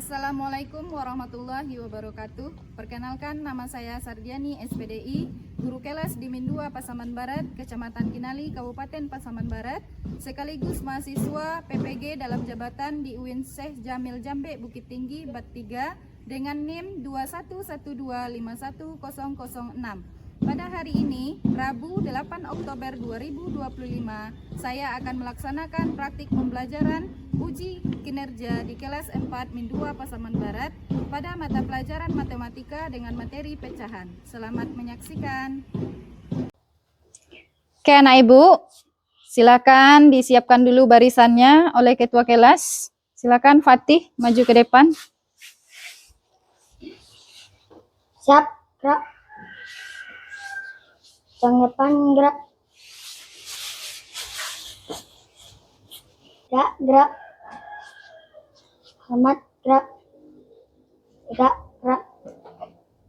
Assalamualaikum warahmatullahi wabarakatuh. Perkenalkan, nama saya Sardiani SPDI, guru kelas di Min 2 Pasaman Barat, Kecamatan Kinali, Kabupaten Pasaman Barat, sekaligus mahasiswa PPG dalam jabatan di UIN Syekh Jamil Jambe Bukit Tinggi Bat 3 dengan NIM 2112510006. Pada hari ini, Rabu 8 Oktober 2025, saya akan melaksanakan praktik pembelajaran uji kinerja di kelas 4 Min 2 Pasaman Barat pada mata pelajaran matematika dengan materi pecahan. Selamat menyaksikan. Oke anak ibu, silakan disiapkan dulu barisannya oleh ketua kelas. Silakan Fatih maju ke depan. Siap, gerak. Yang depan gerak. Gerak. Selamat, gerak. Gerak.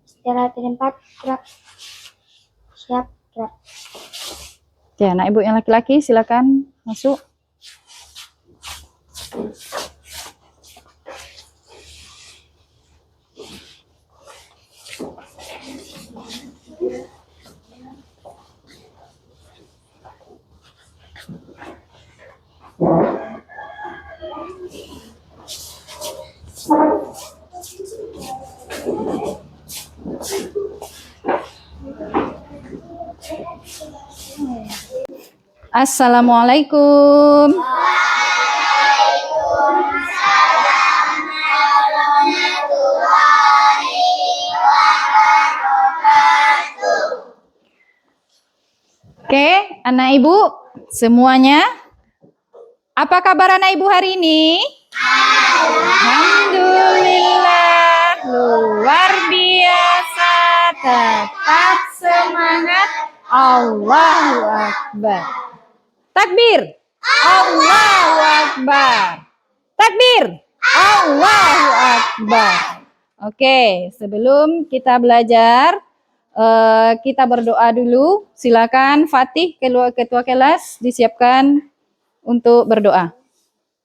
Istirahat di tempat, gerak. Siap, gerak. Oke, anak ibu yang laki-laki silakan masuk. Assalamualaikum. Oke, anak ibu semuanya. Apa kabar anak ibu hari ini? Alhamdulillah, luar biasa, tetap semangat, Allahu Akbar. Takbir, Allahu Akbar. Takbir, Allahu Akbar. Oke, sebelum kita belajar, kita berdoa dulu. Silakan Fatih, ketua kelas, disiapkan untuk berdoa.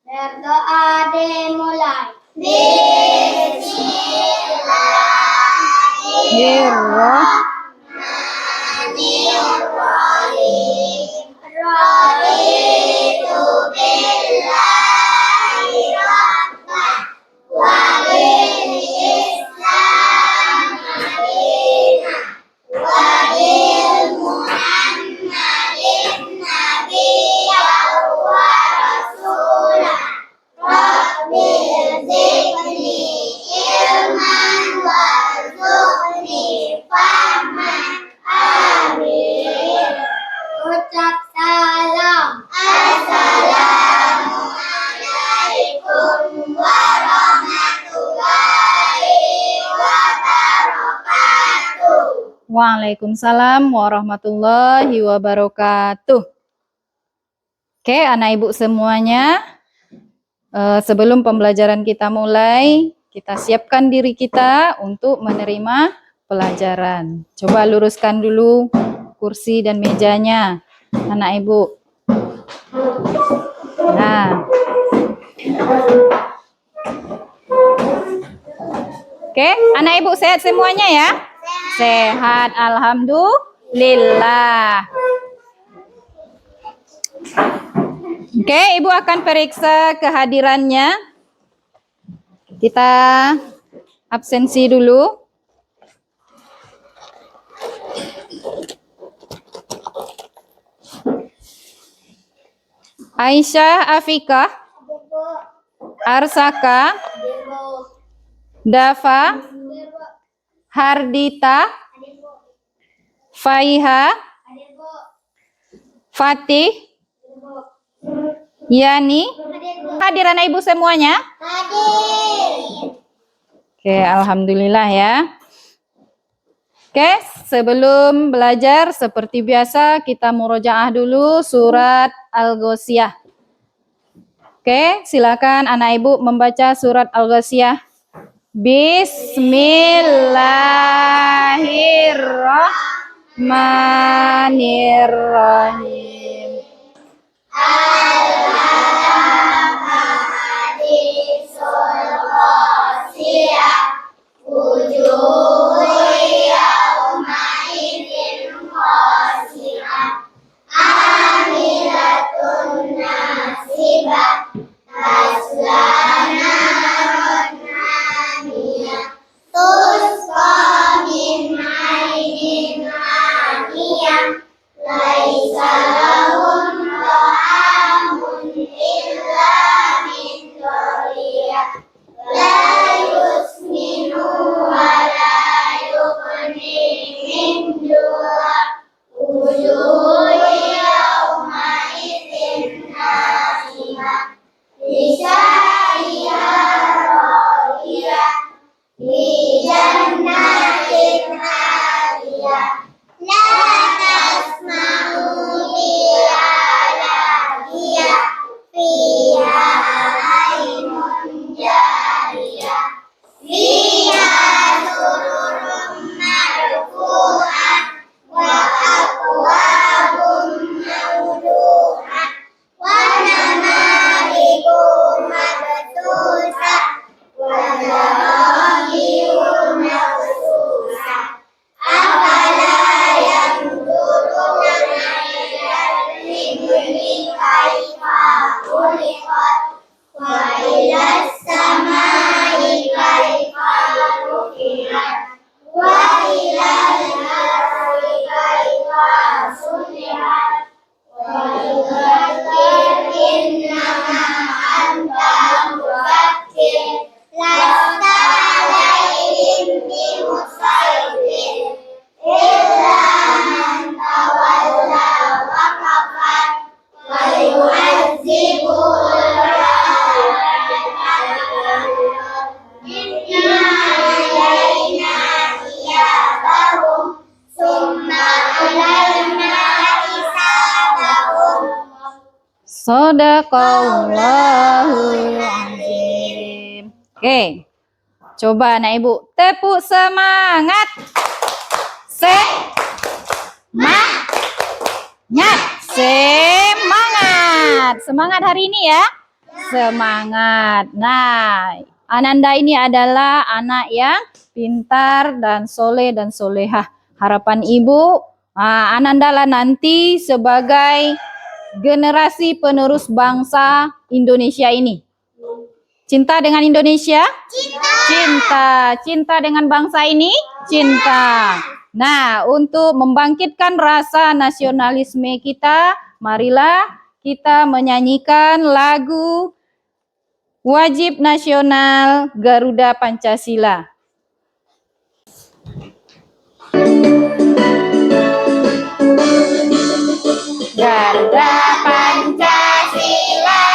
Berdoa dimulai. Bismillahirrahmanirrahim. Raditu billahi rabban wa bil Islam madinah wa bil Muhammadin nabiyyan wa rasulah. Rabbi zidni ilman warzuqni fahman. Amin. Ucap salam. Assalamualaikum warahmatullahi wabarakatuh. Waalaikumsalam warahmatullahi wabarakatuh. Oke, anak ibu semuanya, sebelum pembelajaran kita mulai, kita siapkan diri kita untuk menerima pelajaran. Coba luruskan dulu kursi dan mejanya, anak ibu. Nah. Oke, anak ibu sehat semuanya ya? Sehat, alhamdulillah. Oke, ibu akan periksa kehadirannya. Kita absensi dulu. Aisyah Afika, Arsaka, Dafa, Hardita, Faiha, Fatih, Yani. Hadir anak ibu semuanya? Hadir. Oke, alhamdulillah ya. Oke, sebelum belajar seperti biasa kita murojaah dulu surat Al-Ghasyiyah. Oke, silakan anak ibu membaca surat Al-Ghasyiyah. Bismillahirrahmanirrahim. Al-Hadisul Shadaqallahul azim. Oke. Coba anak ibu tepuk semangat. Semangat. Semangat hari ini ya. Semangat. Nah, Ananda ini adalah anak yang pintar dan soleh dan solehah. Harapan ibu, Ananda lah nanti sebagai generasi penerus bangsa Indonesia ini. Cinta dengan Indonesia? Cinta. Cinta dengan bangsa ini? Cinta. Nah, untuk membangkitkan rasa nasionalisme kita, marilah kita menyanyikan lagu Wajib Nasional Garuda Pancasila. Garuda Pancasila,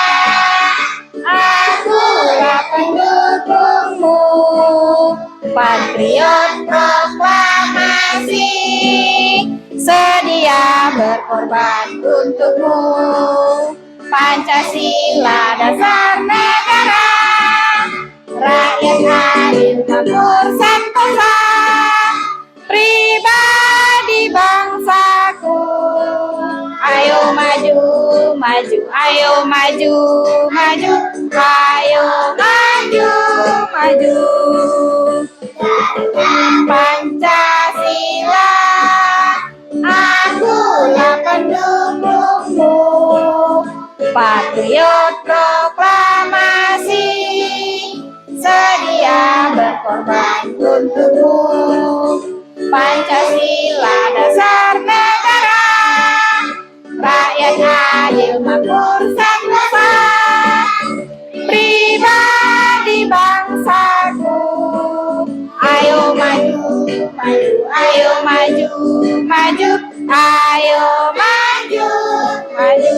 akulah pendukungmu, patriot proklamasi, sedia berkorban untukmu. Pancasila dasar negara, rakyat adil makmur sentosa, pribadi bangsaku. Ayo maju, maju, ayo maju, maju, ayo maju, maju. Pancasila, akulah pendukungmu, patriot proklamasi, sedia berkorban untukmu. Pancasila dasar negara, rakyat adil makmur sentosa, pribadi bangsaku. Ayo maju, maju, ayo maju, maju, ayo maju, maju.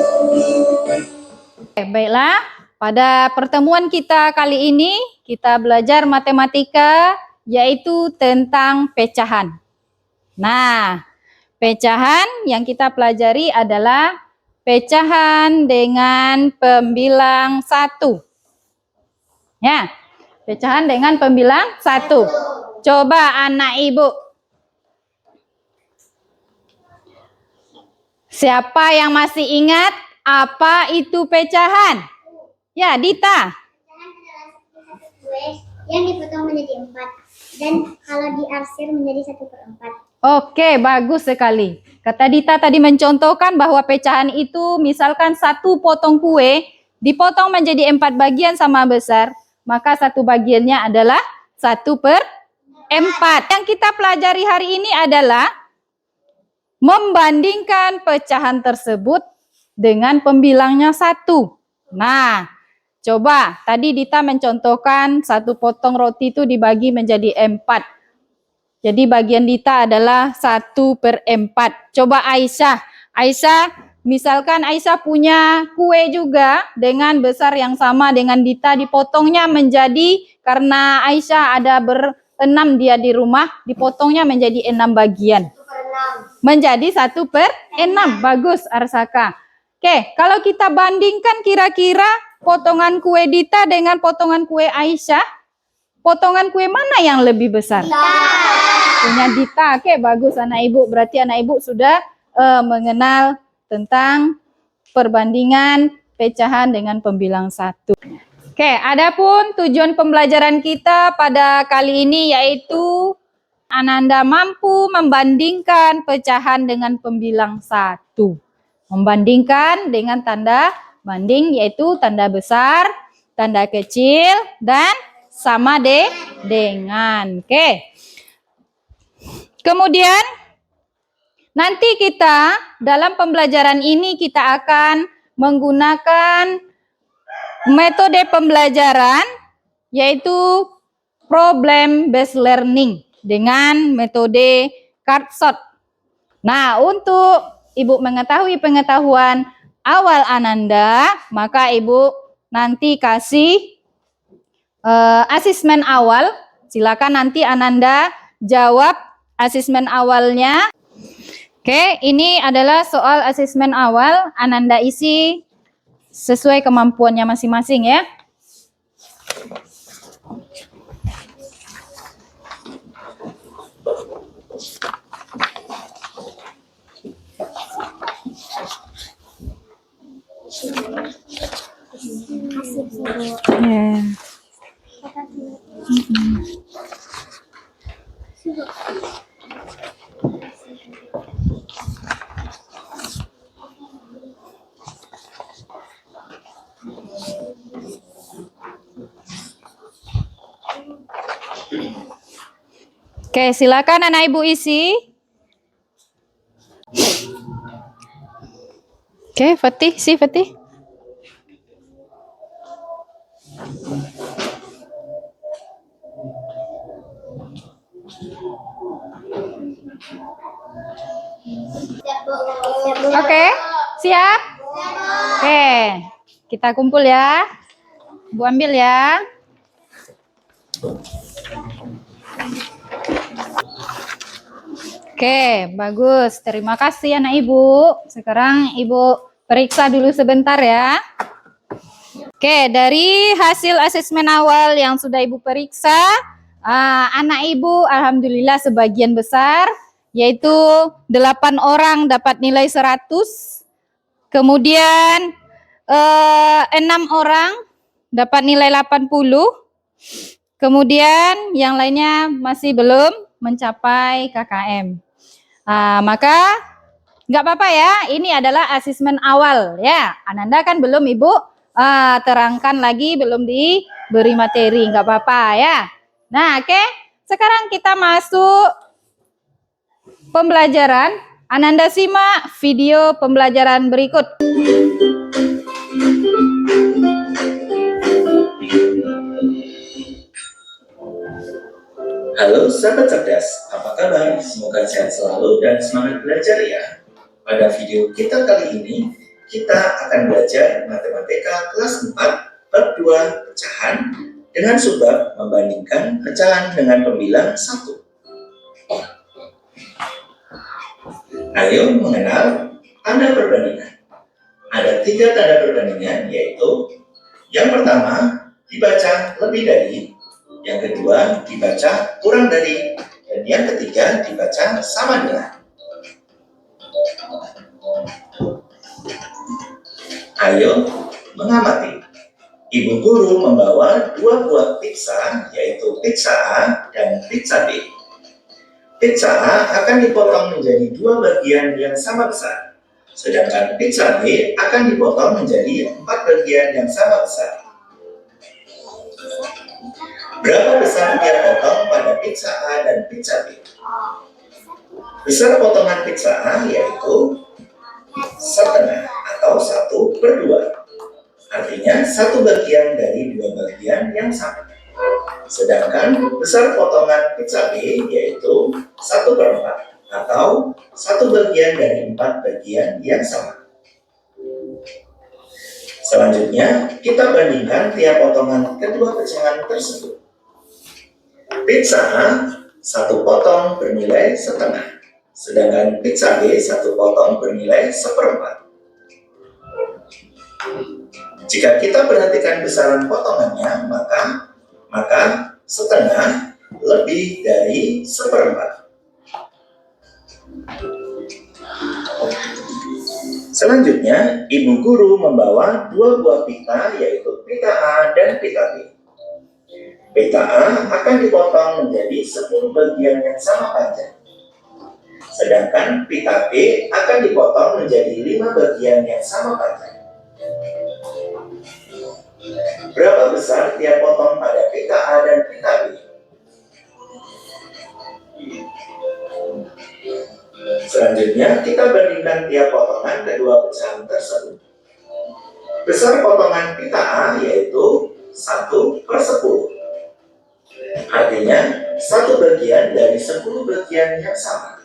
Baiklah, pada pertemuan kita kali ini kita belajar matematika yaitu tentang pecahan. Nah, pecahan yang kita pelajari adalah pecahan dengan pembilang 1. Ya, pecahan dengan pembilang 1. Coba anak ibu. Siapa yang masih ingat apa itu pecahan? Ya, Dita. Pecahan adalah satu kue yang dipotong menjadi 4 dan kalau diarsir menjadi 1/4. Oke, bagus sekali. Kata Dita tadi mencontohkan bahwa pecahan itu misalkan satu potong kue dipotong menjadi 4 bagian sama besar, maka satu bagiannya adalah 1/4. Yang kita pelajari hari ini adalah membandingkan pecahan tersebut dengan pembilangnya 1. Nah, coba tadi Dita mencontohkan satu potong roti itu dibagi menjadi 4. Jadi bagian Dita adalah 1/4. Coba Aisyah. Aisyah, misalkan Aisyah punya kue juga dengan besar yang sama dengan Dita, dipotongnya menjadi, karena Aisyah ada ber-6 dia di rumah, dipotongnya menjadi 6 bagian. Menjadi 1/6. Bagus Arsaka. Oke, kalau kita bandingkan kira-kira potongan kue Dita dengan potongan kue Aisyah, potongan kue mana yang lebih besar? Punya Dita. Oke, bagus anak ibu. Berarti anak ibu sudah mengenal tentang perbandingan pecahan dengan pembilang 1. Oke, adapun tujuan pembelajaran kita pada kali ini yaitu Ananda mampu membandingkan pecahan dengan pembilang 1. Membandingkan dengan tanda banding yaitu tanda besar, tanda kecil, dan sama dengan. Oke. Kemudian nanti kita dalam pembelajaran ini kita akan menggunakan metode pembelajaran yaitu problem based learning dengan metode cardshot. Nah, untuk Ibu mengetahui pengetahuan awal Ananda, maka Ibu nanti kasih asesmen awal. Silakan nanti Ananda jawab asesmen awalnya. Oke, ini adalah soal asesmen awal. Ananda isi sesuai kemampuannya masing-masing ya. Ya. Oke, silakan anak ibu isi. Oke, Fatih, si Fatih. Oke, siap? Oke, kita kumpul ya. Bu ambil ya. Oke, bagus. Terima kasih anak ibu. Sekarang ibu periksa dulu sebentar ya. Oke, dari hasil asesmen awal yang sudah ibu periksa, anak ibu alhamdulillah sebagian besar, yaitu 8 orang dapat nilai 100. Kemudian 6 orang dapat nilai 80. Kemudian yang lainnya masih belum mencapai KKM. Maka nggak apa-apa ya, ini adalah asesmen awal ya. Ananda kan belum ibu terangkan lagi, belum diberi materi, nggak apa-apa ya. Nah, oke. Sekarang kita masuk pembelajaran. Ananda simak video pembelajaran berikut. Halo sahabat cerdas, apa kabar? Semoga sehat selalu dan semangat belajar ya. Pada video kita kali ini, kita akan belajar matematika kelas 4, bab 2, pecahan, dengan subbab membandingkan pecahan dengan pembilang 1. Ayo mengenal tanda perbandingan. Ada 3 tanda perbandingan, yaitu yang pertama, dibaca lebih dari, yang kedua dibaca kurang dari, dan yang ketiga dibaca sama dengan. Ayo mengamati. Ibu guru membawa 2 buah pizza, yaitu pizza A dan pizza B. Pizza A akan dipotong menjadi 2 bagian yang sama besar, sedangkan pizza B akan dipotong menjadi 4 bagian yang sama besar. Berapa besar tiap potong pada pizza A dan pizza B? Besar potongan pizza A yaitu setengah atau 1/2. Artinya 1 bagian dari 2 bagian yang sama. Sedangkan besar potongan pizza B yaitu 1/4 atau 1 bagian dari 4 bagian yang sama. Selanjutnya, kita bandingkan tiap potongan kedua pecahan tersebut. Pizza A 1 potong bernilai setengah, sedangkan pizza B 1 potong bernilai 1/4. Jika kita perhatikan besaran potongannya, maka setengah lebih dari 1/4. Selanjutnya, ibu guru membawa 2 buah pita, yaitu pita A dan pita B. Pita A akan dipotong menjadi 10 bagian yang sama panjang, sedangkan pita B akan dipotong menjadi 5 bagian yang sama panjang. Berapa besar tiap potong pada pita A dan pita B? Selanjutnya, kita bandingkan tiap potongan kedua pecahan tersebut. Besar potongan pita A yaitu 1/10. Artinya, 1 bagian dari 10 bagian yang sama.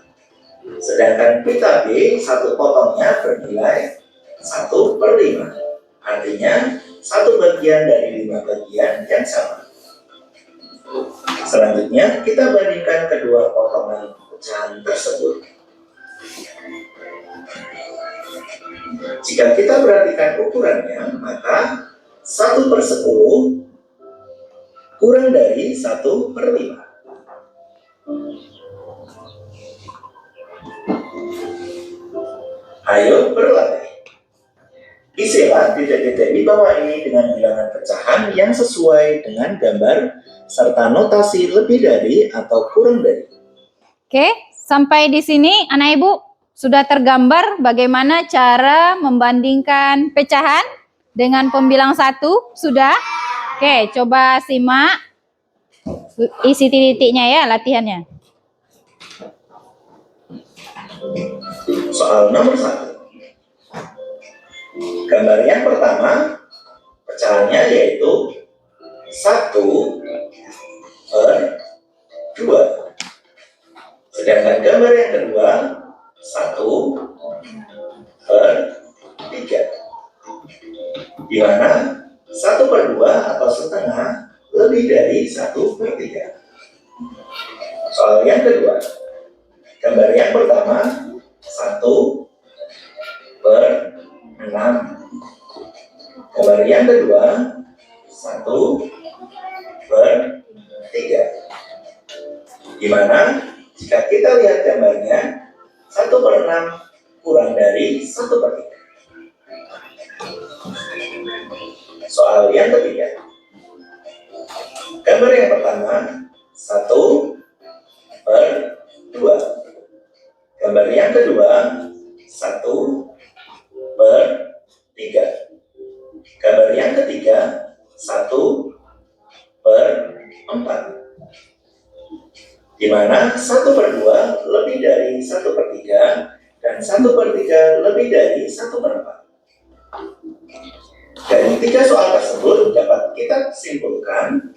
Sedangkan pita B 1 potongnya bernilai 1/5. Artinya, 1 bagian dari 5 bagian yang sama. Selanjutnya, kita bandingkan kedua potongan pecahan tersebut. Jika kita perhatikan ukurannya, maka 1/10 kurang dari 1/5. Ayo berlatih. Isilah titik-titik di bawah ini dengan bilangan pecahan yang sesuai dengan gambar serta notasi lebih dari atau kurang dari. Oke, sampai di sini anak ibu sudah tergambar bagaimana cara membandingkan pecahan dengan pembilang 1? Sudah? Oke, coba simak isi titik-titiknya ya latihannya. Soal nomor 1. Gambar yang pertama, pecahannya yaitu 1/2. Sedangkan gambar yang kedua, 1/3. Di mana 1/2 atau setengah lebih dari 1/3. Soal yang kedua, gambar yang pertama 1/6. Gambar yang kedua 1/3. Di mana jika kita lihat gambarnya 1/6 kurang dari 1/3. Soal yang ketiga, gambar yang pertama 1/2. Gambar yang kedua 1/3. Gambar yang ketiga 1/4. Di mana 1/2 lebih dari 1/3 dan 1/3 lebih dari 1/4. Dari 3 soal tersebut dapat kita simpulkan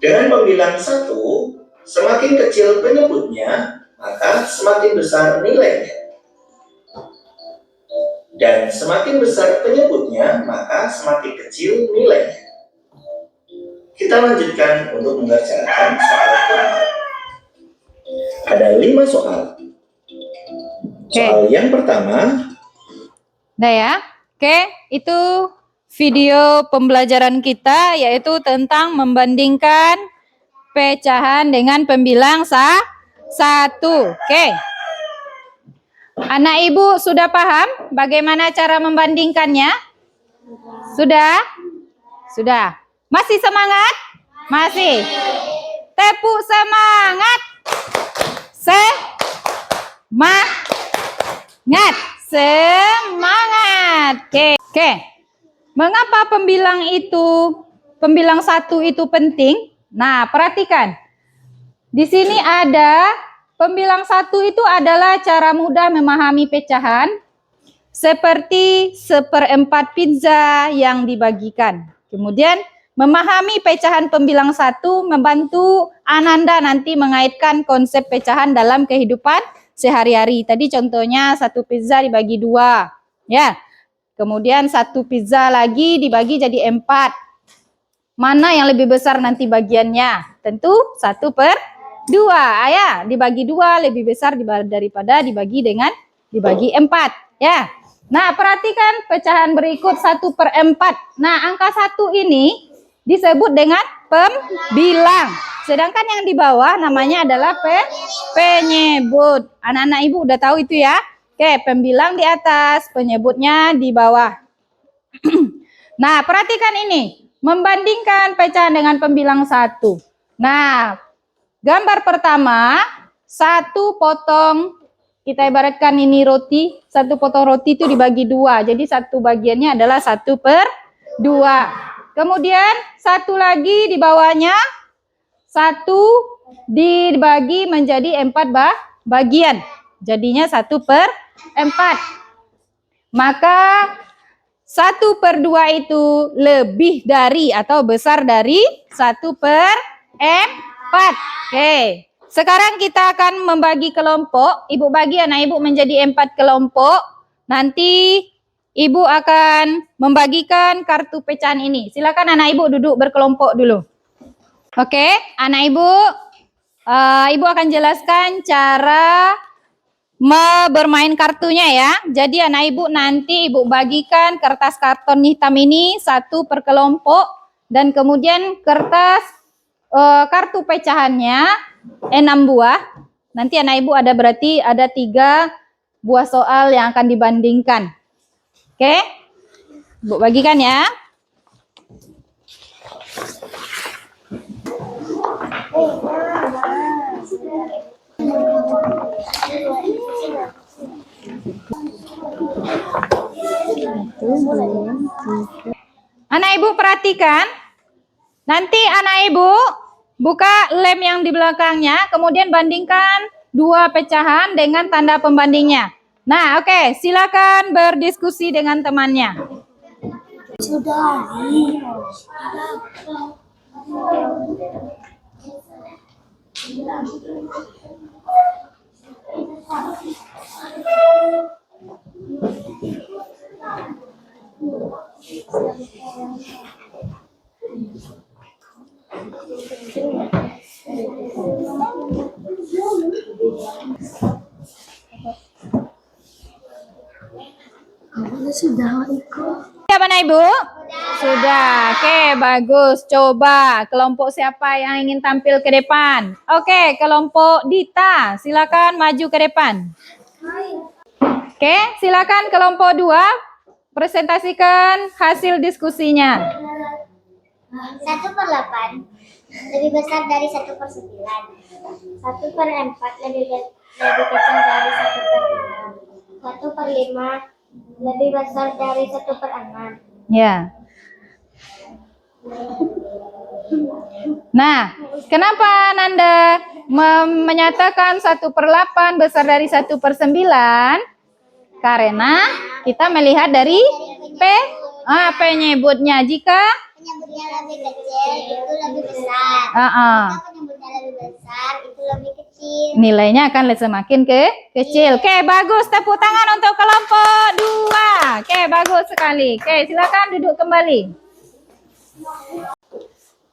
dengan pembilang 1, semakin kecil penyebutnya maka semakin besar nilainya. Dan semakin besar penyebutnya maka semakin kecil nilainya. Kita lanjutkan untuk mengerjakan soal keempat. Ada 5 soal. Soal yang pertama. Udah ya? Oke, itu video pembelajaran kita yaitu tentang membandingkan pecahan dengan pembilang 1. Oke. Anak ibu sudah paham bagaimana cara membandingkannya? Sudah? Sudah. Masih semangat? Masih. Tepuk semangat. Semangat. Semangat. Oke. Mengapa pembilang 1 itu penting? Nah, perhatikan. Di sini ada pembilang 1 itu adalah cara mudah memahami pecahan seperti 1/4 pizza yang dibagikan. Kemudian memahami pecahan pembilang 1 membantu Ananda nanti mengaitkan konsep pecahan dalam kehidupan sehari-hari. Tadi contohnya 1 pizza dibagi 2, ya. Kemudian 1 pizza lagi dibagi jadi 4. Mana yang lebih besar nanti bagiannya? Tentu 1/2, ya. Dibagi 2 lebih besar daripada dibagi 4, ya. Nah, perhatikan pecahan berikut 1/4. Nah, angka 1 ini disebut dengan pembilang. Sedangkan yang di bawah namanya adalah penyebut. Anak-anak ibu udah tahu itu ya. Oke, pembilang di atas, penyebutnya di bawah. Nah, perhatikan ini. Membandingkan pecahan dengan pembilang 1. Nah, gambar pertama, 1 potong, kita ibaratkan ini roti, 1 potong roti itu dibagi 2. Jadi 1 bagiannya adalah 1/2. Kemudian 1 lagi di bawahnya, 1 dibagi menjadi 4 bagian. Jadinya 1/4. Maka 1/2 itu lebih dari atau besar dari 1/4. Oke. Sekarang kita akan membagi kelompok. Ibu bagi anak ibu menjadi 4 kelompok. Nanti ibu akan membagikan kartu pecahan ini. Silakan anak ibu duduk berkelompok dulu. Oke, anak ibu, ibu akan jelaskan cara bermain kartunya ya. Jadi anak ibu nanti ibu bagikan kertas karton hitam ini satu per kelompok dan kemudian kertas kartu pecahannya 6 buah. Nanti anak ibu ada berarti ada 3 buah soal yang akan dibandingkan. Oke, ibu bagikan ya. Anak ibu perhatikan, nanti anak ibu buka lem yang di belakangnya, kemudian bandingkan 2 pecahan dengan tanda pembandingnya. Nah, oke, silakan berdiskusi dengan temannya. Siap anak ibu? Sudah. Oke, bagus. Coba kelompok siapa yang ingin tampil ke depan? Oke, kelompok Dita, silakan maju ke depan. Oke, silakan kelompok 2 presentasikan hasil diskusinya. 1/8 lebih besar dari 1/9. 1/4 lebih kecil dari 1/6. 1/5 lebih besar dari 1/6. Ya. Nah, kenapa Nanda menyatakan 1/8 besar dari 1/9? Karena kita melihat dari penyebutnya. Jika Penyebutnya lebih kecil itu lebih besar. Jika penyebutnya lebih besar itu lebih kecil. Nilainya akan semakin kecil. Oke, bagus. Tepuk tangan untuk kelompok 2. Oke, bagus sekali. Oke, silakan duduk kembali.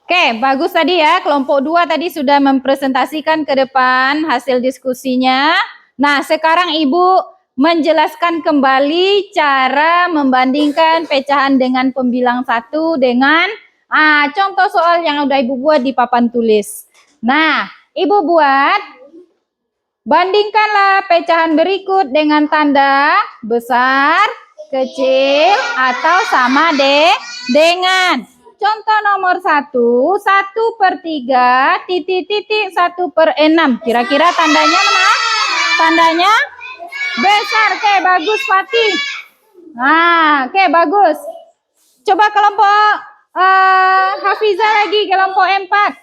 Oke, bagus tadi ya. Kelompok 2 tadi sudah mempresentasikan ke depan hasil diskusinya. Nah, sekarang Ibu menjelaskan kembali cara membandingkan pecahan dengan pembilang 1 dengan contoh soal yang udah Ibu buat di papan tulis. Nah, Ibu buat, bandingkanlah pecahan berikut dengan tanda besar, kecil, atau sama dengan. Contoh nomor 1, 1/3, titik-titik 1/6. Kira-kira tandanya mana? Tandanya besar. Oke, bagus Fatih. Nah, oke, bagus. Coba kelompok Hafizah lagi, kelompok 4.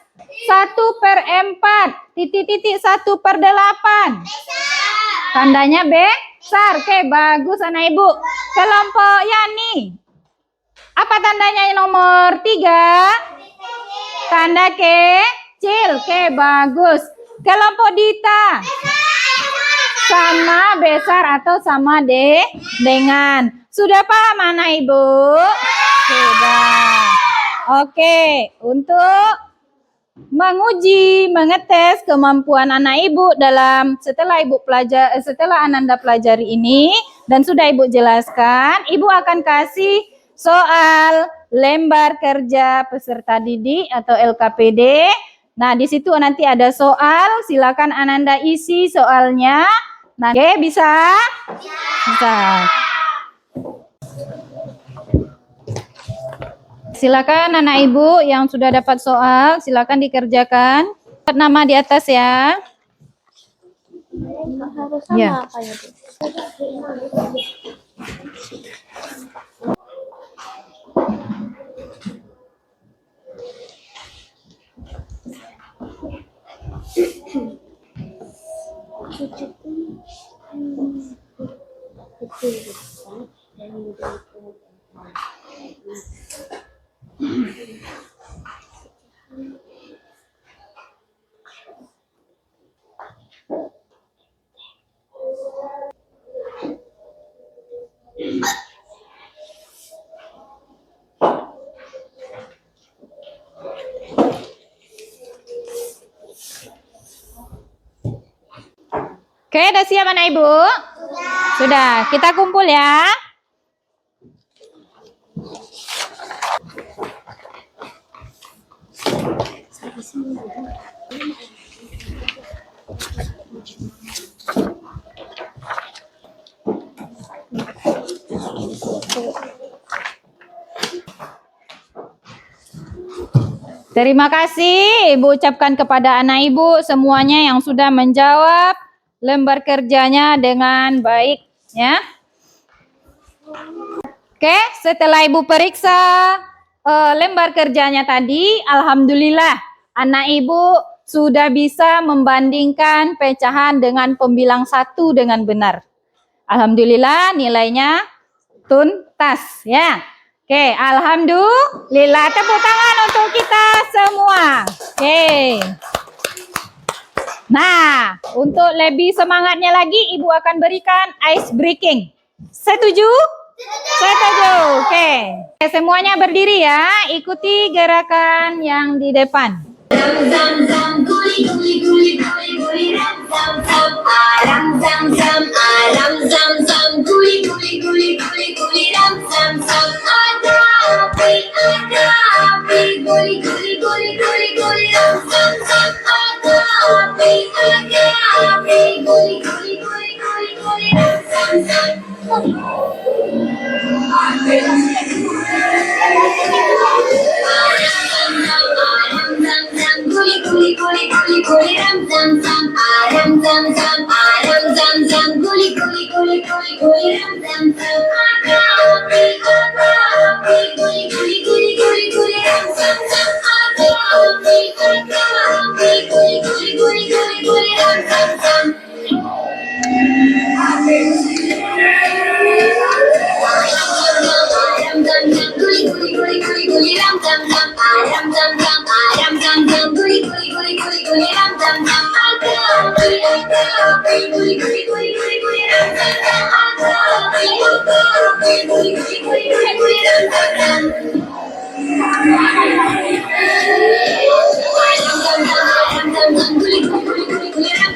1/4, titik-titik 1/8. Tandanya besar. Oke, bagus anak ibu. Kelompok Yani. Apa tandanya nomor 3? Tanda kecil. Oke, bagus. Kelompok Dita. Sama, besar, atau sama dengan. Sudah paham anak ibu? Sudah. Oke, untuk menguji, mengetes kemampuan anak ibu dalam setelah Ananda pelajari ini dan sudah ibu jelaskan, ibu akan kasih soal lembar kerja peserta didik atau LKPD. Nah, di situ nanti ada soal, silakan Ananda isi soalnya. Nah, oke, bisa? Bisa. Silakan anak ibu yang sudah dapat soal, silakan dikerjakan. Nama di atas ya. Harus sama Ya. apa ya, Bu? Oke, udah siap anak ibu? Sudah, kita kumpul ya. Terima kasih Ibu ucapkan kepada anak ibu semuanya yang sudah menjawab lembar kerjanya dengan baik ya. Oke, setelah Ibu periksa lembar kerjanya tadi, alhamdulillah anak Ibu sudah bisa membandingkan pecahan dengan pembilang 1 dengan benar. Alhamdulillah nilainya tuntas ya. Oke, alhamdulillah, tepuk tangan untuk kita semua. Oke. Nah, untuk lebih semangatnya lagi, Ibu akan berikan ice breaking. Setuju? Setuju. Oke. Semuanya berdiri ya, ikuti gerakan yang di depan. Ram zam zam guli guli guli guli guli ram zam zam ram zam zam ram zam zam guli guli guli guli guli ram zam zam ada api guli guli guli guli guli ram zam zam ada api guli guli guli guli guli ram zam zam guli guli guli guli guli ram zam zam ram zam zam guli guli guli guli guli ram zam zam ada api guli guli guli guli guli ram zam zam ada api guli guli guli guli guli ram zam zam guli guli guli guli guli ram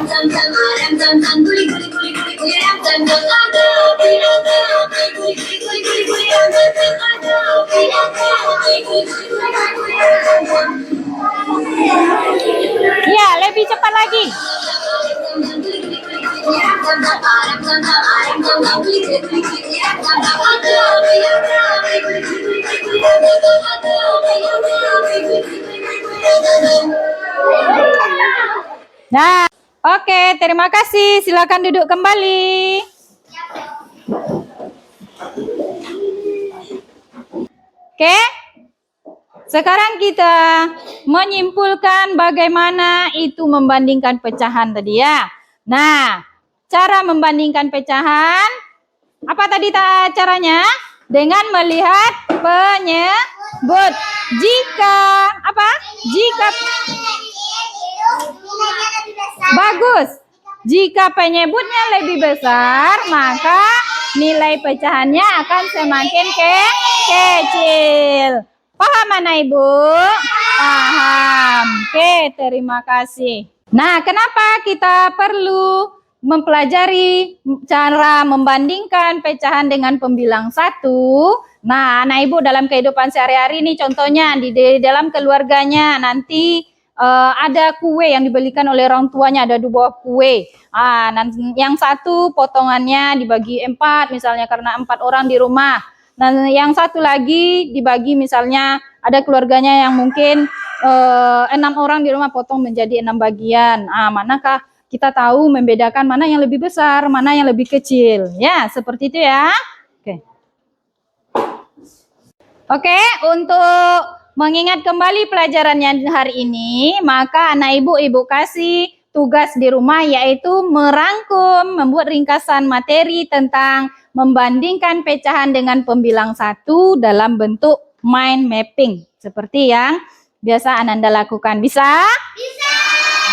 zam zam ram zam zam guli guli guli guli guli ram zam zam ada api guli guli guli guli guli ram zam zam ada api guli guli guli guli guli ram zam zam Ya, lebih cepat lagi. Nah, oke, terima kasih. Silakan duduk kembali. Oke, sekarang kita menyimpulkan bagaimana itu membandingkan pecahan tadi ya. Nah, cara membandingkan pecahan, apa tadi caranya? Dengan melihat penyebut. Jika bagus. Jika penyebutnya lebih besar, maka nilai pecahannya akan semakin kecil. Paham anak ibu? Paham. Oke, terima kasih. Nah, kenapa kita perlu mempelajari cara membandingkan pecahan dengan pembilang 1? Nah, anak ibu dalam kehidupan sehari-hari ini contohnya di dalam keluarganya nanti ada kue yang dibelikan oleh orang tuanya, ada 2 kue. Yang satu potongannya dibagi 4 misalnya karena 4 orang di rumah. Nah, yang satu lagi dibagi misalnya ada keluarganya yang mungkin 6 orang di rumah, potong menjadi 6 bagian. Manakah kita tahu membedakan mana yang lebih besar, mana yang lebih kecil? Ya, seperti itu ya. Oke, untuk mengingat kembali pelajarannya hari ini, maka anak ibu kasih tugas di rumah yaitu merangkum, membuat ringkasan materi tentang membandingkan pecahan dengan pembilang 1 dalam bentuk mind mapping. Seperti yang biasa Ananda lakukan. Bisa? Bisa.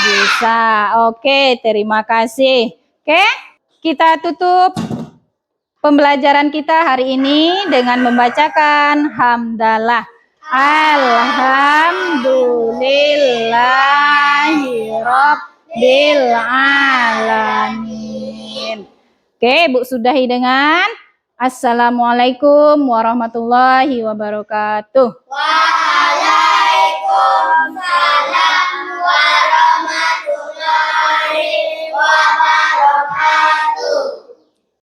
Bisa. Oke, terima kasih. Oke, kita tutup pembelajaran kita hari ini dengan membacakan hamdalah. Alhamdulillahirabbil bil alamin. Oke, Bu sudahi dengan Assalamualaikum warahmatullahi wabarakatuh. Waalaikumsalam.